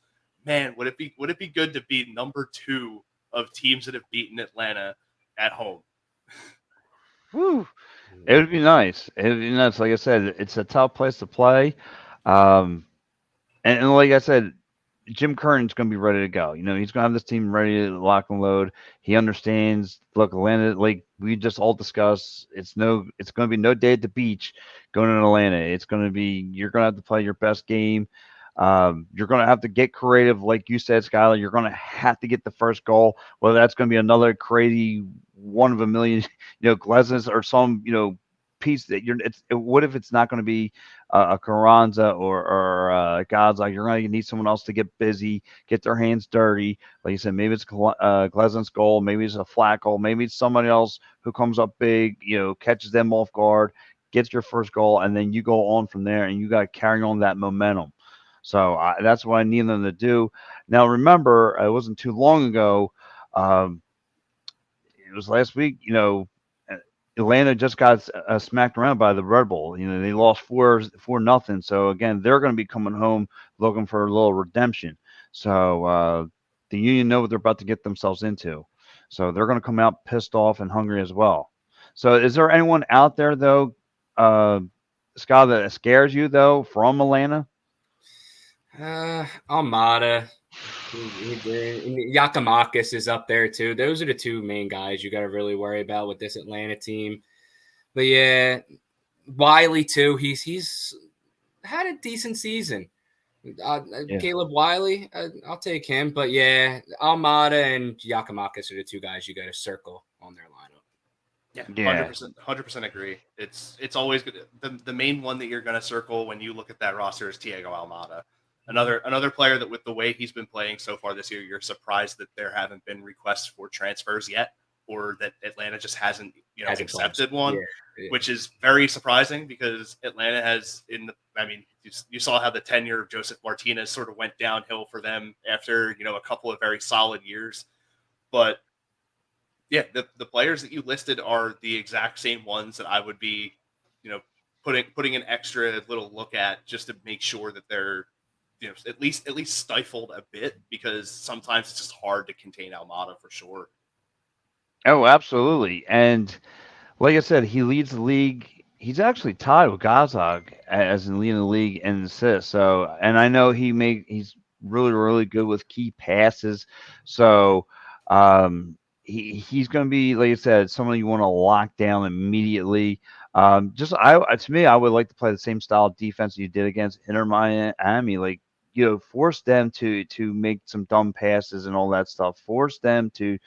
man, would it be good to be number 2 of teams that have beaten Atlanta at home. Woo. It would be nice. It would be nice. Like I said, it's a tough place to play. And like I said, Jim Curtin's going to be ready to go. He's going to have this team ready to lock and load. He understands. Look, Atlanta, like we just all discussed, it's going to be no day at the beach going to Atlanta. It's going to be, you're going to have to play your best game. You're going to have to get creative, like you said, Skyler. You're going to have to get the first goal, whether that's going to be another crazy one of a million, Glesnes or some, piece that what if it's not going to be a Carranza or God's you're going to need someone else to get busy, get their hands dirty. Like you said, maybe it's Glesnes' goal, maybe it's a flat goal, maybe it's somebody else who comes up big, catches them off guard, gets your first goal, and then you go on from there, and you got to carry on that momentum. So that's what I need them to do. Now, remember, it wasn't too long ago. It was last week. Atlanta just got smacked around by the Red Bull. They lost 4-0. So again, they're going to be coming home looking for a little redemption. So the Union know what they're about to get themselves into. So they're going to come out pissed off and hungry as well. So is there anyone out there though, Scott, that scares you though from Atlanta? Almada. Giakoumakis is up there too. Those are the two main guys you got to really worry about with this Atlanta team. But yeah, Wiley too. He's had a decent season. Caleb Wiley, I'll take him. But yeah, Almada and Giakoumakis are the two guys you got to circle on their lineup. Yeah, 100% agree. It's always good. The main one that you're going to circle when you look at that roster is Thiago Almada. Another player that, with the way he's been playing so far this year, you're surprised that there haven't been requests for transfers yet, or that Atlanta just hasn't accepted one, which is very surprising, because Atlanta has you saw how the tenure of Joseph Martinez sort of went downhill for them after a couple of very solid years. But yeah, the players that you listed are the exact same ones that I would be putting an extra little look at, just to make sure that they're at least stifled a bit, because sometimes it's just hard to contain Almada for sure. Oh, absolutely. And like I said, he leads the league. He's actually tied with Gazog as in leading the league in assists. So, and I know he's really, really good with key passes. So he's going to be, like I said, someone you want to lock down immediately. To me, I would like to play the same style of defense you did against Inter Miami. Like, force them to make some dumb passes and all that stuff. Force them to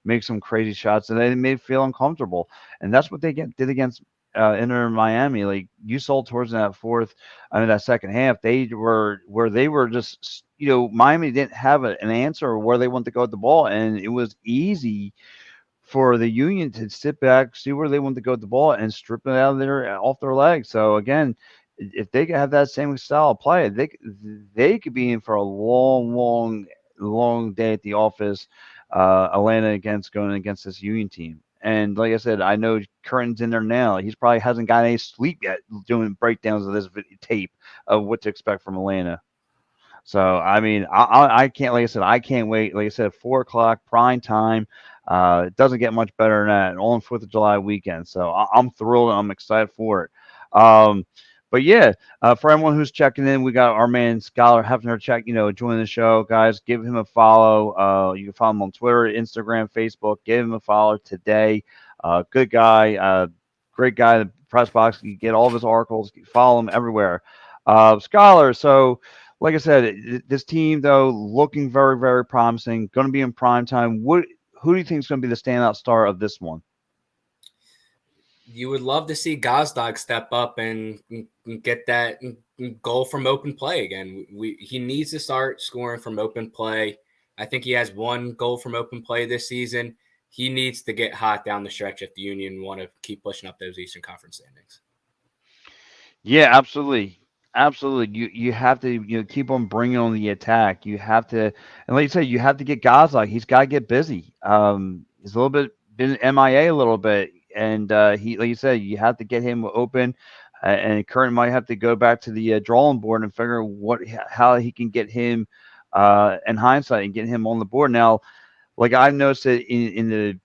make some crazy shots, and they may feel uncomfortable. And that's what they did against Inter Miami. Like you saw towards that second half, they were just, Miami didn't have an answer where they want to go with the ball, and it was easy for the Union to sit back, see where they want to go with the ball, and strip it out of off their legs. So again, if they could have that same style of play, they could be in for a long, long, long day at the office. Atlanta going against this Union team. And like I said, I know Curtin's in there now. He's probably hasn't got any sleep yet doing breakdowns of this tape of what to expect from Atlanta. So, I mean, I can't, like I said, I can't wait. Like I said, 4 o'clock prime time. It doesn't get much better than that. And all on 4th of July weekend. So I'm thrilled. I'm excited for it. But yeah, for everyone who's checking in, we got our man Skyler Hoffner joining the show. Guys, give him a follow. You can follow him on Twitter, Instagram, Facebook. Give him a follow today. Good guy, great guy. The press box. You get all of his articles. You follow him everywhere. Skyler, so like I said, this team though looking very, very promising. Going to be in prime time. Who do you think is going to be the standout star of this one? You would love to see Gazdag step up and get that goal from open play again. He needs to start scoring from open play. I think he has 1 goal from open play this season. He needs to get hot down the stretch if the Union want to keep pushing up those Eastern Conference standings. Yeah, absolutely. Absolutely. You have to keep on bringing on the attack. You have to, and like you say, you have to get guys like he's got to get busy. He's a little bit been MIA a little bit, and he, like you said, you have to get him open. And Curtin might have to go back to the drawing board and figure how he can get him in hindsight and get him on the board. Now, like I've noticed it in the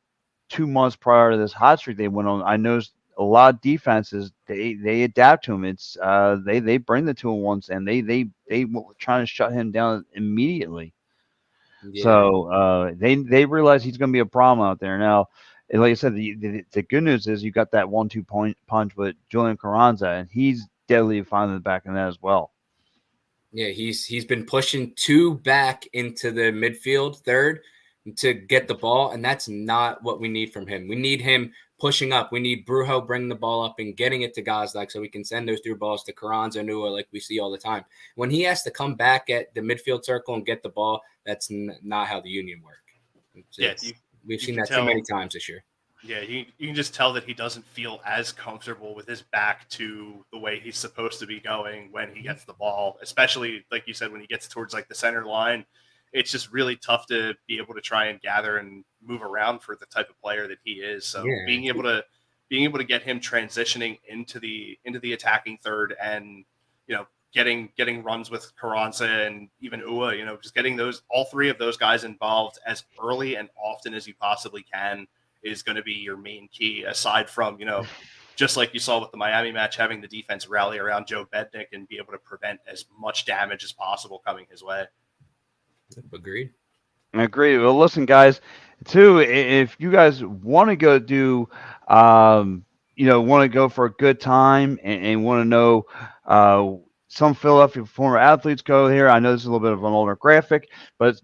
2 months prior to this hot streak they went on, I noticed a lot of defenses they adapt to him. It's they bring the 2-on-1s and they trying to shut him down immediately. Yeah. So they realize he's going to be a problem out there now. And like I said, the good news is you got that 1-2 punch with Julian Carranza, and he's deadly finding the back in that as well. Yeah, he's been pushing 2 back into the midfield third to get the ball, and that's not what we need from him. We need him pushing up. We need Brujo bringing the ball up and getting it to Gazdag so we can send those through balls to Carranza, Nua, like we see all the time. When he has to come back at the midfield circle and get the ball, that's not how the Union work. We've seen that too many times this year. Yeah, you can just tell that he doesn't feel as comfortable with his back to the way he's supposed to be going when he gets the ball, especially, like you said, when he gets towards like the center line. It's just really tough to be able to try and gather and move around for the type of player that he is. So being able to get him transitioning into the attacking third and getting runs with Carranza and even Ua, just getting all 3 of those guys involved as early and often as you possibly can is going to be your main key. Aside from just like you saw with the Miami match, having the defense rally around Joe Bednick and be able to prevent as much damage as possible coming his way. Agreed. Well, listen, guys, too, if you guys want to go do, want to go for a good time and want to know some Philadelphia former athletes go here. I know this is a little bit of an older graphic, but,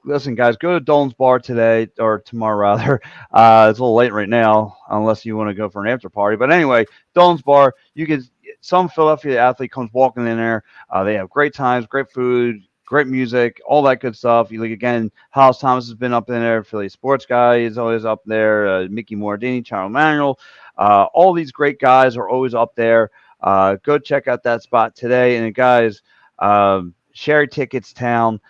listen, guys, go to Dolan's Bar today or tomorrow, rather. It's a little late right now, unless you want to go for an after party. But anyway, Dolan's Bar, some Philadelphia athlete comes walking in there. They have great times, great food, great music, all that good stuff. Again, Hollis Thomas has been up in there. Philly Sports Guy is always up there. Mickey Mordini, Charles Manuel. All these great guys are always up there. Go check out that spot today. And guys, Sherry Tickets Town.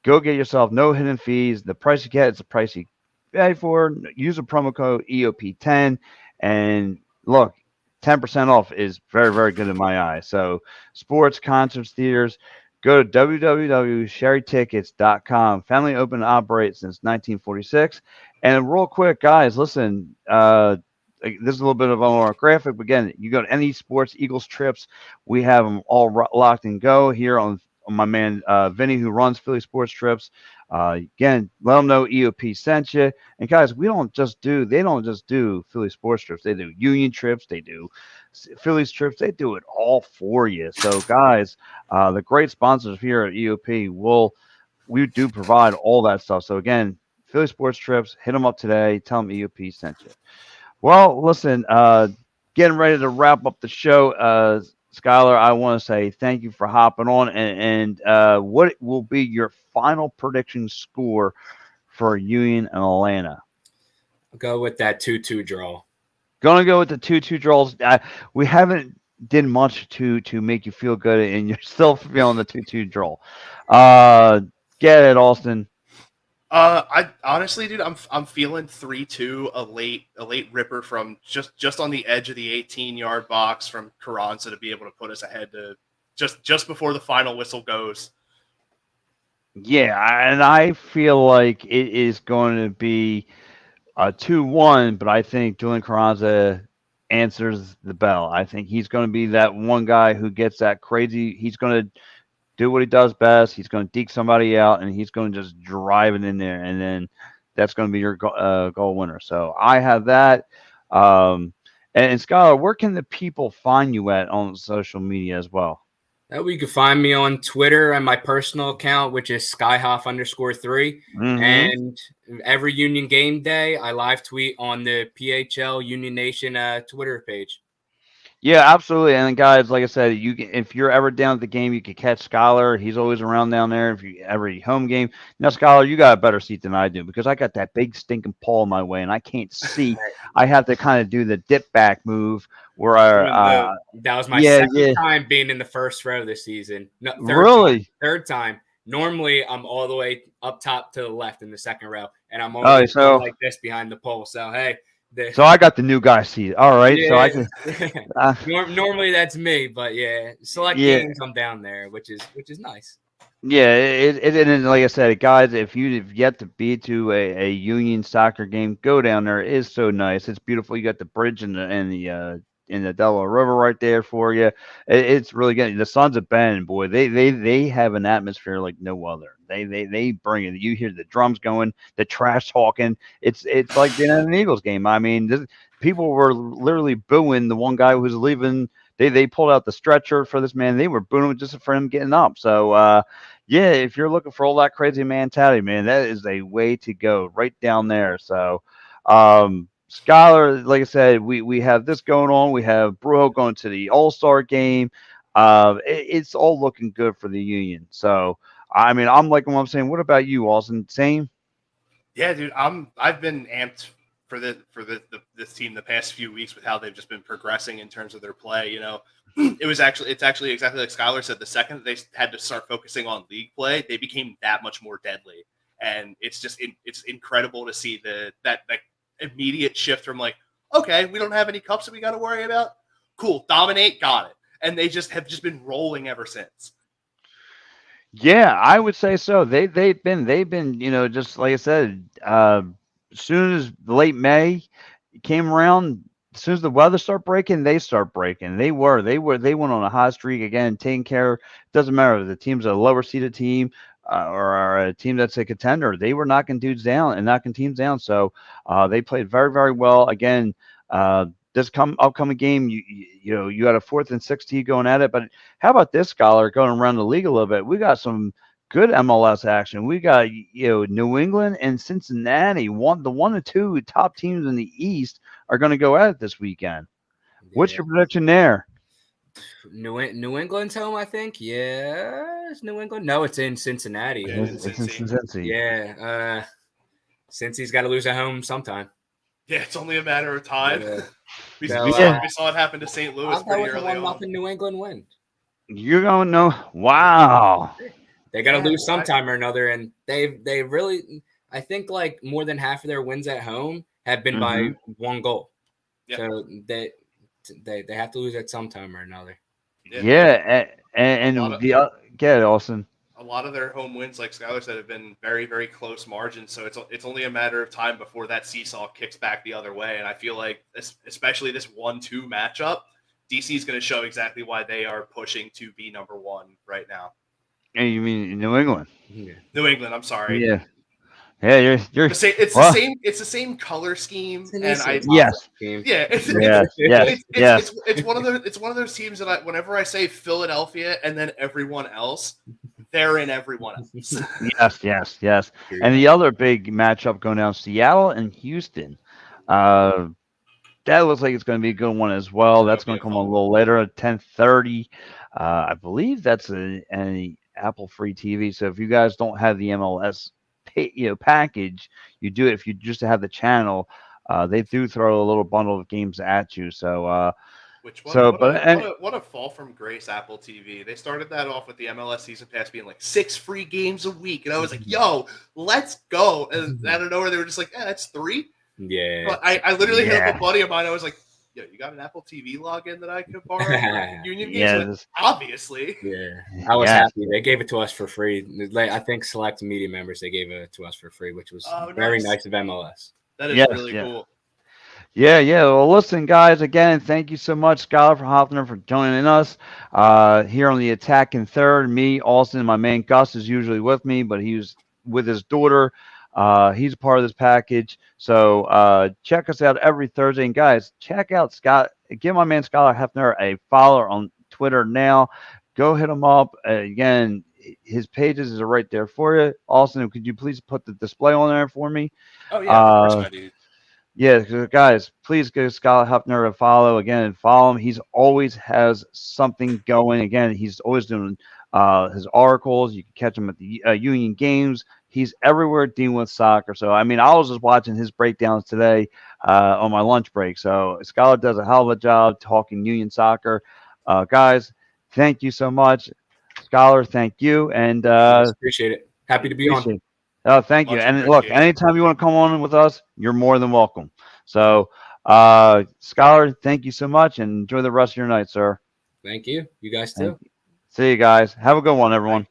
Go get yourself no hidden fees. The price you get is the price you pay for. Use a promo code EOP10. And look, 10% off is very, very good in my eyes. So sports, concerts, theaters. Go to www.sherrytickets.com. Family open and operate since 1946. And real quick, guys, listen, this is a little bit of our graphic. But again, you go to any sports Eagles trips, we have them all locked and go here on my man Vinny, who runs Philly Sports Trips. Again, let them know EOP sent you. And guys, they don't just do Philly Sports Trips. They do Union trips. They do Phillies trips. They do it all for you. So guys, the great sponsors here at EOP we do provide all that stuff. So again, Philly Sports Trips, hit them up today. Tell them EOP sent you. Well, listen, getting ready to wrap up the show. Skyler, I want to say thank you for hopping on. And what will be your final prediction score for Union and Atlanta? I'll go with that 2-2 draw. Gonna go with the 2-2 draws. We haven't did much to make you feel good, and you're still feeling the 2-2 draw. Get it, Austin. I honestly, dude, I'm feeling 3-2, a late ripper from just on the edge of the 18-yard box from Carranza to be able to put us ahead to just before the final whistle goes. Yeah, and I feel like it is going to be a 2-1, but I think Julian Carranza answers the bell. I think he's going to be that one guy who gets that crazy. He's going to do what he does best. He's going to deke somebody out, and he's going to just drive it in there, and then that's going to be your goal winner. So I have that. And Skylar, where can the people find you at on social media as well? You can find me on Twitter and my personal account, which is skyhoff_3. Mm-hmm. And every Union game day, I live tweet on the PHL Union Nation Twitter page. Yeah, absolutely. And guys, like I said, if you're ever down at the game, you can catch Skylar. He's always around down there. If you every home game. Now, Skylar, you got a better seat than I do because I got that big stinking pole in my way and I can't see. I have to kind of do the dip back move where that was my second time being in the first row this season. No, third time. Normally, I'm all the way up top to the left in the second row, and I'm always like this behind the pole. So hey. So I got the new guy seat. All right. Yeah, so I can. Normally that's me, but select games I'm down there, which is nice. Yeah, and like I said, guys, if you've yet to be to a Union soccer game, go down there. It is so nice. It's beautiful. You got the bridge and the Delaware River right there for you. It's really good. The Sons of Ben, boy, they have an atmosphere like no other. They bring it. You hear the drums going, the trash talking. It's like being at an Eagles game. I mean, people were literally booing the one guy who was leaving. They pulled out the stretcher for this man. They were booing just for him getting up. So yeah, if you're looking for all that crazy mentality, man, that is a way to go right down there. So Skylar, like I said, we have this going on. We have Brujo going to the All-Star game. It's all looking good for the Union. So, I mean, I'm liking what I'm saying. What about you, Austin? Same? Yeah, dude. I've been amped for this team the past few weeks with how they've just been progressing in terms of their play. You know, it's actually exactly like Skylar said. The second that they had to start focusing on league play, they became that much more deadly. And it's incredible to see that immediate shift from like, okay, we don't have any cups that we got to worry about. Cool, dominate, got it. And they have been rolling ever since. Yeah, I would say so. They've been, you know, just like I said, as soon as late May came around, as soon as the weather start breaking, they start breaking. They went on a hot streak again, taking care. Doesn't matter if the team's a lower seeded team or a team that's a contender. They were knocking dudes down and knocking teams down. So they played very, very well. Again, this upcoming game, you know, you got a 4th and 16 going at it. But how about this, Scholar, going around the league a little bit? We got some good MLS action. We got, you know, New England and Cincinnati. The 1 and 2 top teams in the East are going to go at it this weekend. Yeah. What's your prediction there? New England's home, I think. Yeah, it's New England. No, it's in Cincinnati. It's in Cincinnati. Yeah, Cincy's got to lose at home sometime. Yeah, it's only a matter of time. Yeah. we saw it happen to St. Louis pretty early on. Nothing New England win. You're going to know. Wow. They got to lose sometime or another, and they really, I think, like more than half of their wins at home have been by 1 goal. Yep. So they have to lose at some time or another. Yeah, and get it, Austin. A lot of their home wins, like Skylar said, have been very, very close margins. So it's only a matter of time before that seesaw kicks back the other way. And I feel like, especially this 1-2 matchup, DC is going to show exactly why they are pushing to be number 1 right now. Hey, you mean in New England? Yeah. New England. I'm sorry. Yeah. Yeah, you're The same, it's well, the same. It's the same color scheme, It's an and East I. yes. team. Yeah, Yes, yes, yes. it's one of those teams that whenever I say Philadelphia and then everyone else, they're in everyone else. Yes. And the other big matchup going down, Seattle and Houston. Uh, that looks like it's going to be a good one as well. That's going to come on a little later at 10:30. I believe that's an Apple free TV. So if you guys don't have the MLS package, you do it. If you just have the channel, they do throw a little bundle of games at you. So Which what a fall from grace, Apple TV. They started that off with the MLS season pass being like 6 free games a week, and I was like, "Yo, let's go!" And out of nowhere, they were just like, "Yeah, that's 3." Yeah. But I literally hit up a buddy of mine. I was like, "Yo, you got an Apple TV login that I could borrow for Union games?" Yeah, Like, obviously. Yeah, I was happy. They gave it to us for free. I think select media members, they gave it to us for free, which was very nice of MLS. That is really cool. Yeah. Well, listen, guys, again, thank you so much, Skyler Hoffner, for joining us here on the Attack in Third. Me, Austin, my man Gus is usually with me, but he's with his daughter. He's a part of this package. So check us out every Thursday. And, guys, check out Scott. Give my man Skyler Hoffner a follow on Twitter now. Go hit him up. Again, his pages are right there for you. Austin, could you please put the display on there for me? Oh, yeah, of course I do. Yeah, guys, please give Skyler Hoffner a follow. Again, follow him. He's always has something going. Again, he's always doing his articles. You can catch him at the Union games. He's everywhere dealing with soccer. So, I mean, I was just watching his breakdowns today on my lunch break. So, Skyler does a hell of a job talking Union soccer. Guys, thank you so much. Skyler, thank you. And appreciate it. Happy to be on. Oh, thank you. And look, anytime you want to come on with us, you're more than welcome. So, Skyler, thank you so much and enjoy the rest of your night, sir. Thank you. You guys too. See you guys. Have a good one, everyone.